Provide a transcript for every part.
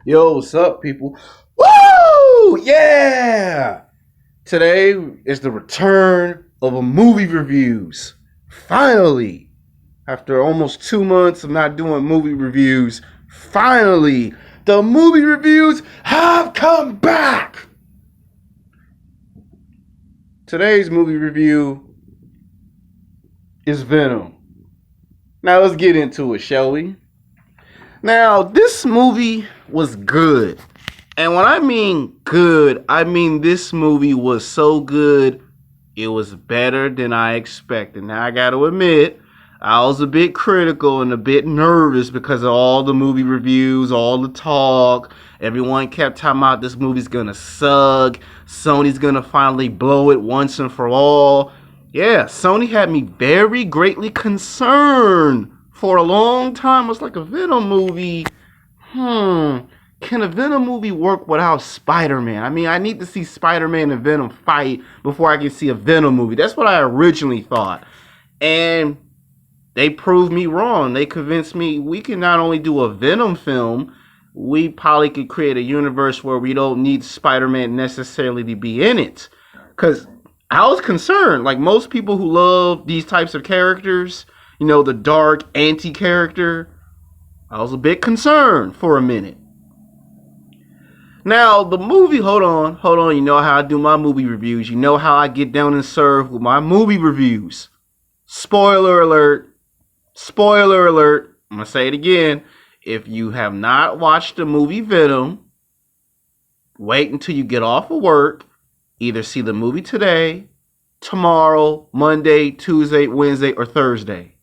Yo, what's up, people? Woo! Yeah! Today is the return of a movie reviews. Finally, after almost 2 months of not doing movie reviews, finally, the movie reviews have come back. Today's movie review is Venom. Now let's get into it, shall we? Now, this movie was good. And when I mean good, I mean this movie was so good, it was better than I expected. Now, I gotta admit, I was a bit critical and a bit nervous because of all the movie reviews, all the talk. Everyone kept talking about this movie's gonna suck. Sony's gonna finally blow it once and for all. Yeah, Sony had me very greatly concerned. For a long time, it was like a Venom movie. Can a Venom movie work without Spider-Man? I mean, I need to see Spider-Man and Venom fight before I can see a Venom movie. That's what I originally thought. And they proved me wrong. They convinced me we can not only do a Venom film, we probably could create a universe where we don't need Spider-Man necessarily to be in it. Because I was concerned. Like most people who love these types of characters, you know, the dark anti-character, I was a bit concerned for a minute. Now, the movie, hold on, you know how I do my movie reviews. You know how I get down and serve with my movie reviews. Spoiler alert, I'm going to say it again. If you have not watched the movie Venom, wait until you get off of work. Either see the movie today, tomorrow, Monday, Tuesday, Wednesday, or Thursday.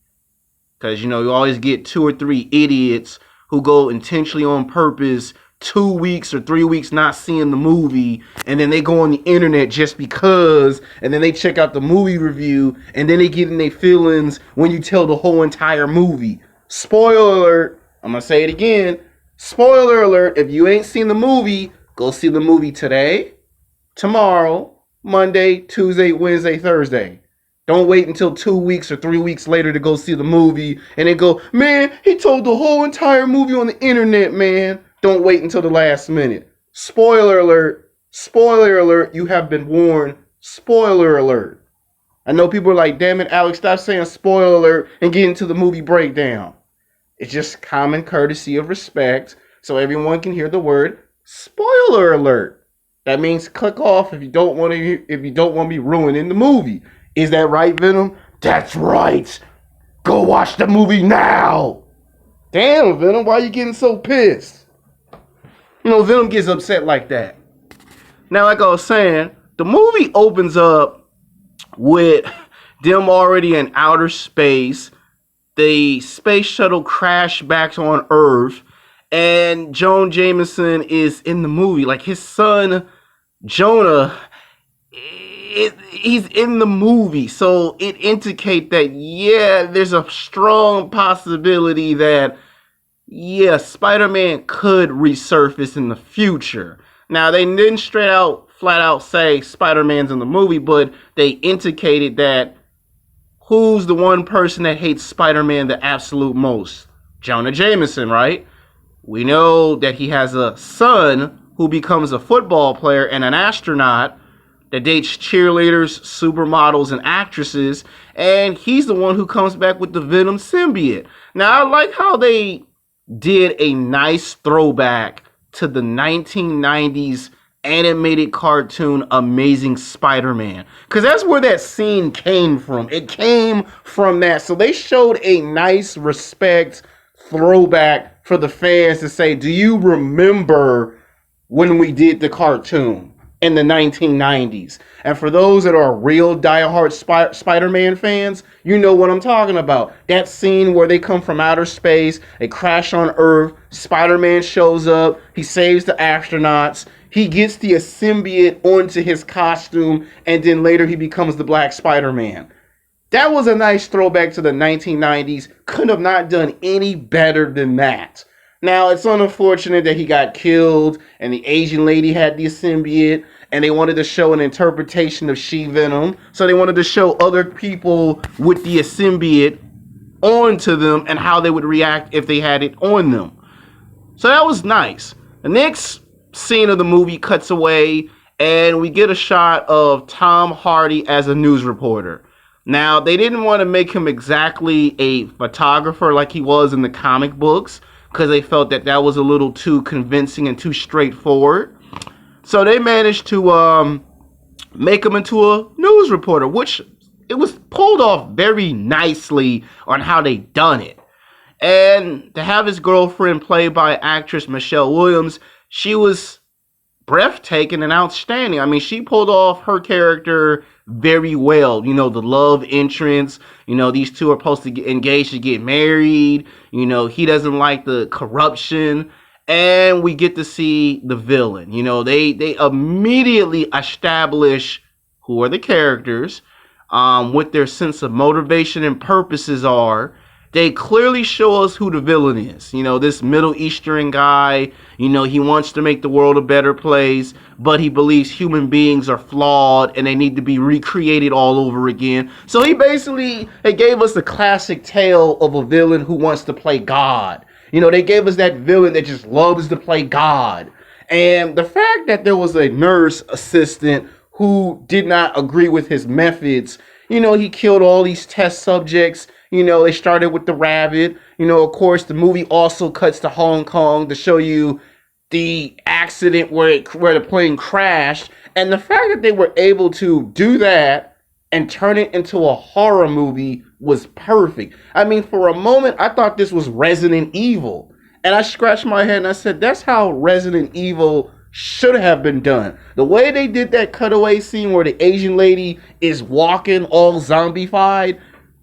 Because, you know, you always get 2 or 3 idiots who go intentionally on purpose 2 weeks or 3 weeks not seeing the movie, and then they go on the internet just because, and then they check out the movie review, and then they get in their feelings when you tell the whole entire movie. Spoiler alert, I'm going to say it again. Spoiler alert, if you ain't seen the movie, go see the movie today, tomorrow, Monday, Tuesday, Wednesday, Thursday. Don't wait until 2 weeks or 3 weeks later to go see the movie and then go, man, he told the whole entire movie on the internet, man. Don't wait until the last minute. Spoiler alert, you have been warned. Spoiler alert. I know people are like, damn it, Alex, stop saying spoiler alert and get into the movie breakdown. It's just common courtesy of respect so everyone can hear the word spoiler alert. That means click off if you don't want to be ruining the movie. Is that right, Venom? That's right. Go watch the movie now. Damn, Venom, why are you getting so pissed? You know, Venom gets upset like that. Now, like I was saying, the movie opens up with them already in outer space. The space shuttle crashed back on Earth. And Jonah Jameson is in the movie. Like his son, Jonah, he's in the movie, so it indicates that, yeah, there's a strong possibility that, yeah, Spider-Man could resurface in the future. Now, they didn't flat out say Spider-Man's in the movie, but they indicated that who's the one person that hates Spider-Man the absolute most? Jonah Jameson, right? We know that he has a son who becomes a football player and an astronaut that dates cheerleaders, supermodels, and actresses, and he's the one who comes back with the Venom symbiote. Now, I like how they did a nice throwback to the 1990s animated cartoon Amazing Spider-Man, because that's where that scene came from. It came from that. So they showed a nice respect throwback for the fans to say, do you remember when we did the cartoon in the 1990s? And for those that are real diehard Spider-Man fans, you know what I'm talking about. That scene where they come from outer space, they crash on Earth, Spider-Man shows up, he saves the astronauts, he gets the symbiote onto his costume, and then later he becomes the Black Spider-Man. That was a nice throwback to the 1990s. Could have not done any better than that. Now, it's unfortunate that he got killed and the Asian lady had the symbiote, and they wanted to show an interpretation of She-Venom. So they wanted to show other people with the symbiote onto them and how they would react if they had it on them. So that was nice. The next scene of the movie cuts away, and we get a shot of Tom Hardy as a news reporter. Now, they didn't want to make him exactly a photographer like he was in the comic books, because they felt that that was a little too convincing and too straightforward. So they managed to make him into a news reporter, which it was pulled off very nicely on how they done it. And to have his girlfriend played by actress Michelle Williams, she was breathtaking and outstanding. I mean, she pulled off her character very well. You know, the love entrance, you know, these two are supposed to get engaged to get married. You know, he doesn't like the corruption. And we get to see the villain. You know, they immediately establish who are the characters, what their sense of motivation and purposes are. They clearly show us who the villain is. You know, this Middle Eastern guy, you know, he wants to make the world a better place, but he believes human beings are flawed and they need to be recreated all over again. So he gave us the classic tale of a villain who wants to play God. You know, they gave us that villain that just loves to play God. And the fact that there was a nurse assistant who did not agree with his methods, you know, he killed all these test subjects. You know, they started with the rabbit. You know, of course, the movie also cuts to Hong Kong to show you the accident where the plane crashed. And the fact that they were able to do that and turn it into a horror movie was perfect. I mean, for a moment, I thought this was Resident Evil. And I scratched my head and I said, that's how Resident Evil should have been done. The way they did that cutaway scene where the Asian lady is walking all zombified,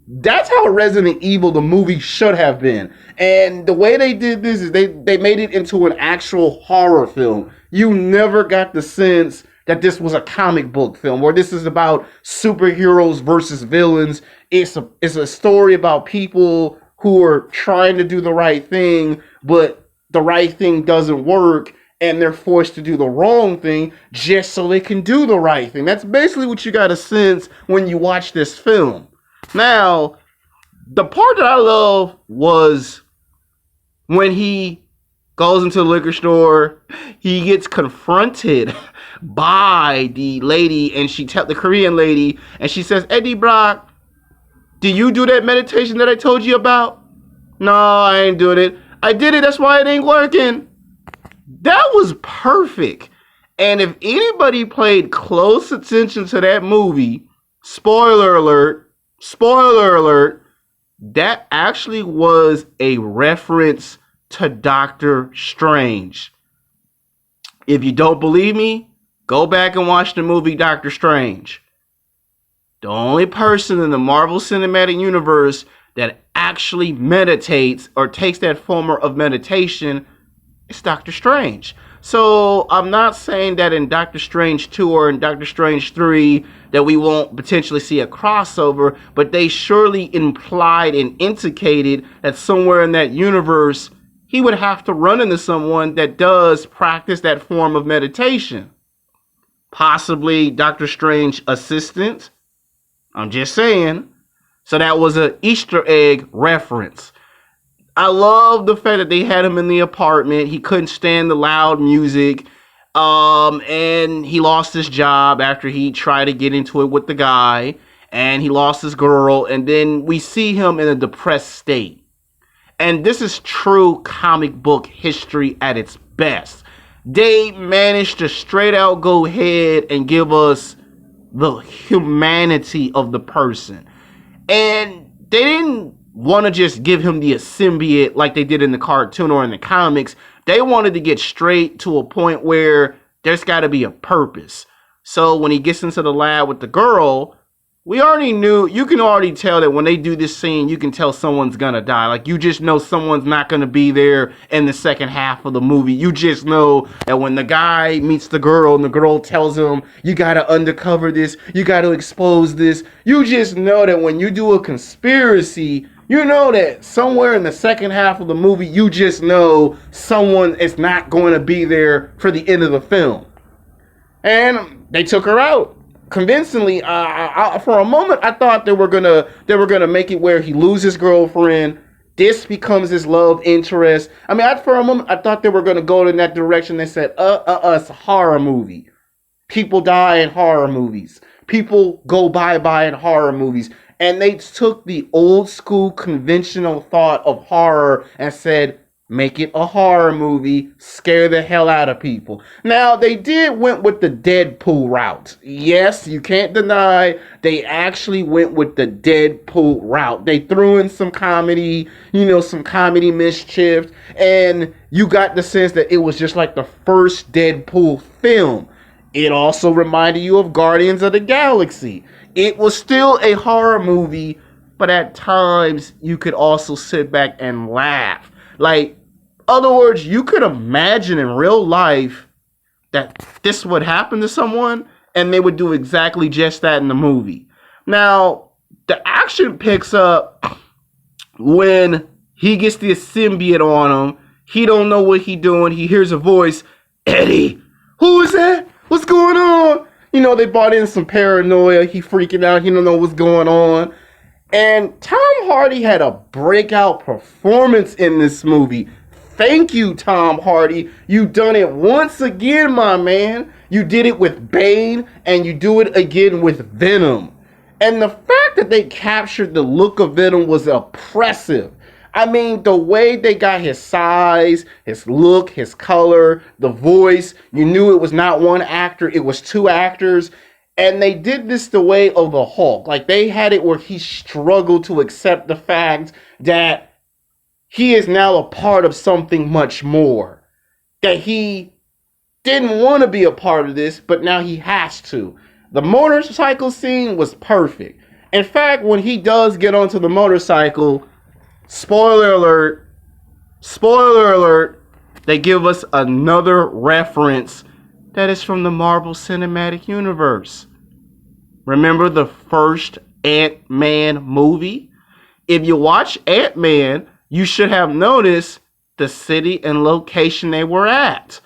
that's how Resident Evil, the movie, should have been. And the way they did this is they made it into an actual horror film. You never got the sense that this was a comic book film, or this is about superheroes versus villains. It's a story about people who are trying to do the right thing, but the right thing doesn't work, and they're forced to do the wrong thing just so they can do the right thing. That's basically what you got to sense when you watch this film. Now, the part that I love was when he goes into the liquor store, he gets confronted by the lady, and the Korean lady, and she says, Eddie Brock, do you do that meditation that I told you about? No, I ain't doing it. I did it, that's why it ain't working. That was perfect. And if anybody paid close attention to that movie, spoiler alert, that actually was a reference to Doctor Strange. If you don't believe me, go back and watch the movie Doctor Strange. The only person in the Marvel Cinematic Universe that actually meditates or takes that form of meditation is Doctor Strange. So I'm not saying that in Doctor Strange 2 or in Doctor Strange 3 that we won't potentially see a crossover, but they surely implied and indicated that somewhere in that universe he would have to run into someone that does practice that form of meditation. Possibly Doctor Strange assistant. I'm just saying. So that was an Easter egg reference. I love the fact that they had him in the apartment. He couldn't stand the loud music. And he lost his job after he tried to get into it with the guy. And he lost his girl. And then we see him in a depressed state. And this is true comic book history at its best. They managed to straight out go ahead and give us the humanity of the person. And they didn't want to just give him the symbiote like they did in the cartoon or in the comics. They wanted to get straight to a point where there's got to be a purpose. So when he gets into the lab with the girl, we already knew, you can already tell that when they do this scene, you can tell someone's gonna die. Like, you just know someone's not gonna be there in the second half of the movie. You just know that when the guy meets the girl and the girl tells him, you gotta uncover this, you gotta expose this, you just know that when you do a conspiracy, you know that somewhere in the second half of the movie, you just know someone is not going to be there for the end of the film. And they took her out convincingly. For a moment, I thought they were gonna make it where he loses his girlfriend this becomes his love interest. I mean, for a moment, I thought they were going to go in that direction. They said, it's a horror movie. People die in horror movies. People go bye-bye in horror movies. And they took the old school conventional thought of horror and said, make it a horror movie, scare the hell out of people. Now, they went with the Deadpool route. Yes, you can't deny they actually went with the Deadpool route. They threw in some comedy, some comedy mischief, and you got the sense that it was just like the first Deadpool film. It also reminded you of Guardians of the Galaxy. It was still a horror movie, but at times you could also sit back and laugh. Like, other words, you could imagine in real life that this would happen to someone, and they would do exactly just that in the movie. Now, the action picks up when he gets the symbiote on him. He don't know what he doing. He hears a voice, Eddie, who is that? What's going on? They brought in some paranoia. He freaking out. He don't know what's going on. And Tom Hardy had a breakout performance in this movie. Thank you, Tom Hardy. You done it once again, my man. You did it with Bane, and you do it again with Venom. And the fact that they captured the look of Venom was oppressive. I mean, the way they got his size, his look, his color, the voice, you knew it was not one actor, it was two actors. And they did this the way of the Hulk. Like, they had it where he struggled to accept the fact that he is now a part of something much more. That he didn't want to be a part of this, but now he has to. The motorcycle scene was perfect. In fact, when he does get onto the motorcycle, spoiler alert, they give us another reference that is from the Marvel Cinematic Universe. Remember the first Ant-Man movie? If you watch Ant-Man, you should have noticed the city and location they were at.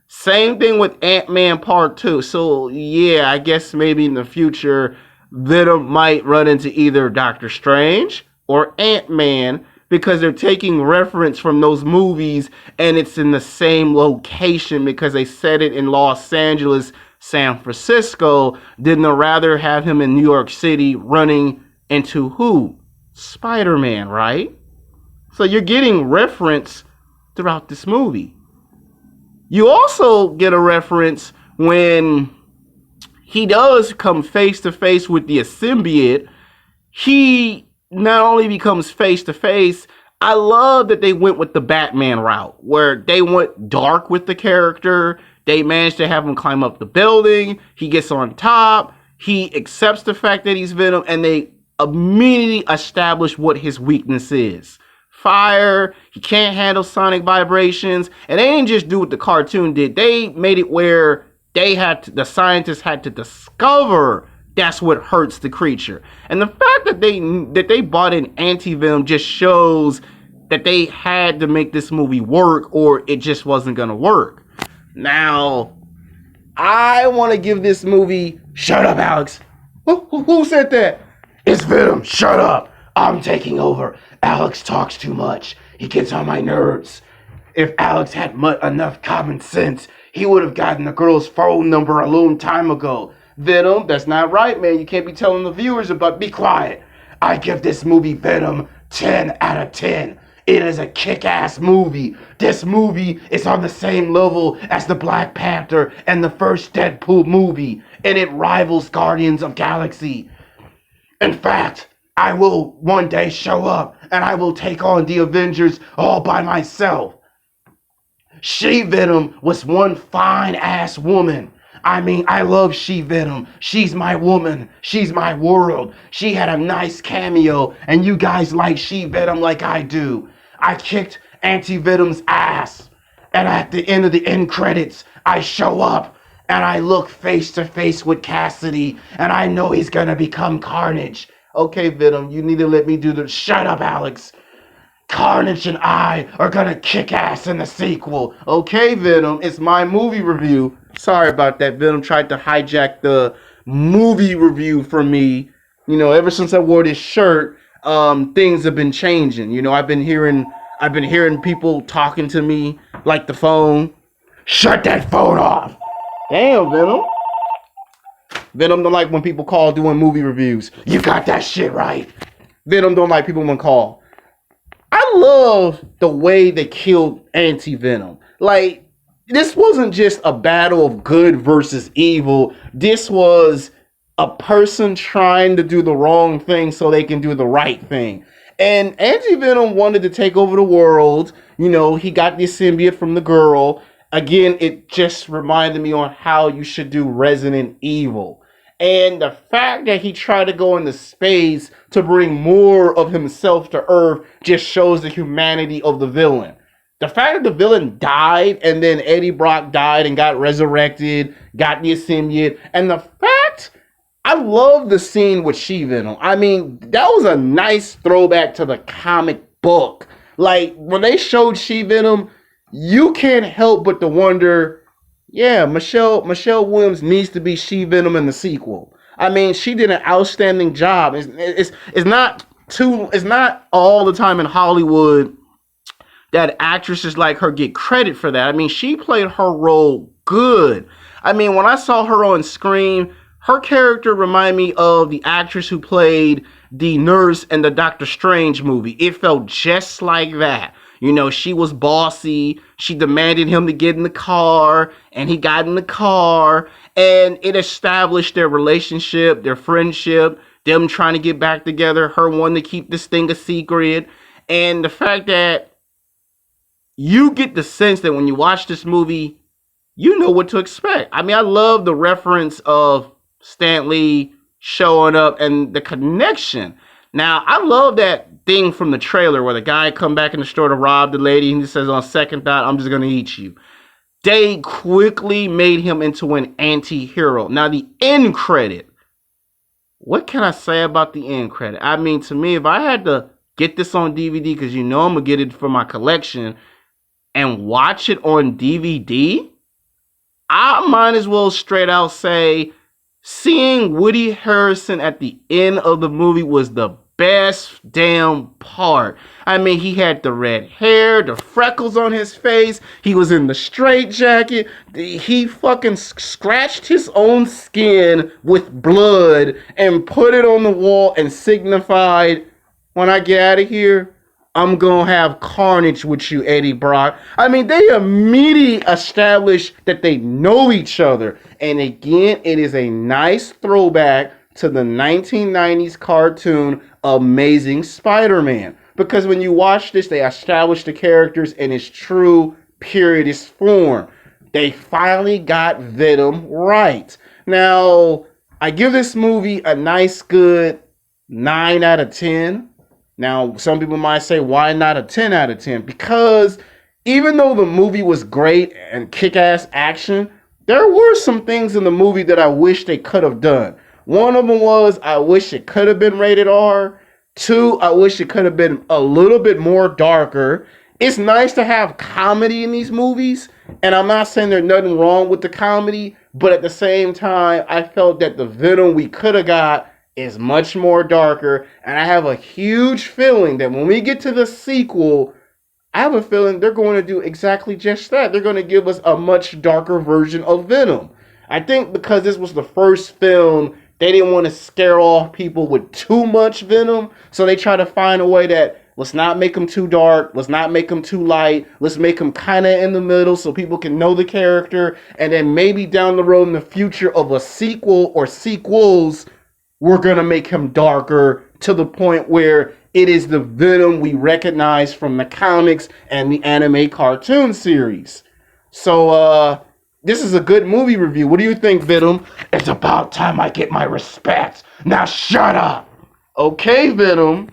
Same thing with Ant-Man Part 2. So, yeah, I guess maybe in the future, Venom might run into either Doctor Strange or Ant-Man, because they're taking reference from those movies and it's in the same location because they set it in Los Angeles, San Francisco. Didn't they rather have him in New York City running into who? Spider-Man, right? So you're getting reference throughout this movie. You also get a reference when he does come face to face with the symbiote. He not only becomes face to face, I love that they went with the Batman route, where they went dark with the character. They managed to have him climb up the building. He gets on top. He accepts the fact that he's Venom, and they immediately establish what his weakness is. Fire. He can't handle sonic vibrations. And they didn't just do what the cartoon did. They made it where the scientists had to discover that's what hurts the creature. And the fact that they bought in anti-venom just shows that they had to make this movie work, or it just wasn't going to work. Now, I want to give this movie... Shut up, Alex. Who said that? It's Venom. Shut up. I'm taking over. Alex talks too much. He gets on my nerves. If Alex had enough common sense, he would have gotten the girl's phone number a long time ago. Venom, that's not right, man. You can't be telling the viewers about... Be quiet. I give this movie Venom 10 out of 10. It is a kick-ass movie. This movie is on the same level as the Black Panther and the first Deadpool movie, and it rivals Guardians of Galaxy. In fact, I will one day show up and I will take on the Avengers all by myself. She-Venom was one fine-ass woman. I mean, I love She-Venom. She's my woman. She's my world. She had a nice cameo, and you guys like She-Venom like I do. I kicked Anti-Venom's ass. And at the end of the end credits, I show up, and I look face to face with Cassidy, and I know he's gonna become Carnage. Okay, Venom, you need to let me do the... Shut up, Alex. Carnage and I are gonna kick ass in the sequel. Okay, Venom, it's my movie review. Sorry about that. Venom tried to hijack the movie review from me. You know, ever since I wore this shirt, things have been changing. You know, I've been hearing people talking to me like the phone. Shut that phone off. Damn, Venom. Venom don't like when people call doing movie reviews. You got that shit right. Venom don't like people when call. I love the way they killed Anti-Venom. Like, this wasn't just a battle of good versus evil. This was a person trying to do the wrong thing so they can do the right thing. And Anti-Venom wanted to take over the world. You know, he got the symbiote from the girl. Again, it just reminded me on how you should do Resident Evil. And the fact that he tried to go into space to bring more of himself to Earth just shows the humanity of the villain. The fact that the villain died and then Eddie Brock died and got resurrected, got the symbiote, and the fact I love the scene with She-Venom. I mean, that was a nice throwback to the comic book. Like, when they showed She-Venom, you can't help but to wonder, yeah, Michelle Williams needs to be She-Venom in the sequel. I mean, she did an outstanding job. It's not all the time in Hollywood that actresses like her get credit for that. I mean, she played her role good. I mean, when I saw her on screen, her character reminded me of the actress who played the nurse in the Doctor Strange movie. It felt just like that. You know, she was bossy. She demanded him to get in the car, and he got in the car, and it established their relationship, their friendship, them trying to get back together, her wanting to keep this thing a secret, and the fact that you get the sense that when you watch this movie, you know what to expect. I mean, I love the reference of Stan Lee showing up and the connection. Now, I love that thing from the trailer where the guy come back in the store to rob the lady and he says, on second thought, I'm just going to eat you. They quickly made him into an anti-hero. Now, the end credit. What can I say about the end credit? I mean, to me, if I had to get this on DVD, because you know I'm going to get it for my collection, and watch it on DVD, I might as well straight out say seeing Woody Harrelson at the end of the movie was the best damn part. I mean, he had the red hair, the freckles on his face, he was in the straitjacket, he fucking scratched his own skin with blood and put it on the wall and signified, when I get out of here, I'm gonna have carnage with you, Eddie Brock. I mean, they immediately established that they know each other. And again, it is a nice throwback to the 1990s cartoon Amazing Spider-Man. Because when you watch this, they establish the characters in its true periodist form. They finally got Venom right. Now, I give this movie a nice good 9 out of 10. Now, some people might say, why not a 10 out of 10? Because even though the movie was great and kick-ass action, there were some things in the movie that I wish they could have done. One of them was, I wish it could have been rated R. 2, I wish it could have been a little bit more darker. It's nice to have comedy in these movies, and I'm not saying there's nothing wrong with the comedy, but at the same time, I felt that the Venom we could have got is much more darker, and I have a huge feeling that when we get to the sequel, I have a feeling they're going to do exactly just that. They're going to give us a much darker version of Venom. I think because this was the first film, they didn't want to scare off people with too much Venom, so they try to find a way that, let's not make them too dark, let's not make them too light, let's make them kind of in the middle so people can know the character, and then maybe down the road in the future of a sequel or sequels, we're going to make him darker to the point where it is the Venom we recognize from the comics and the anime cartoon series. So, this is a good movie review. What do you think, Venom? It's about time I get my respect. Now shut up. Okay, Venom.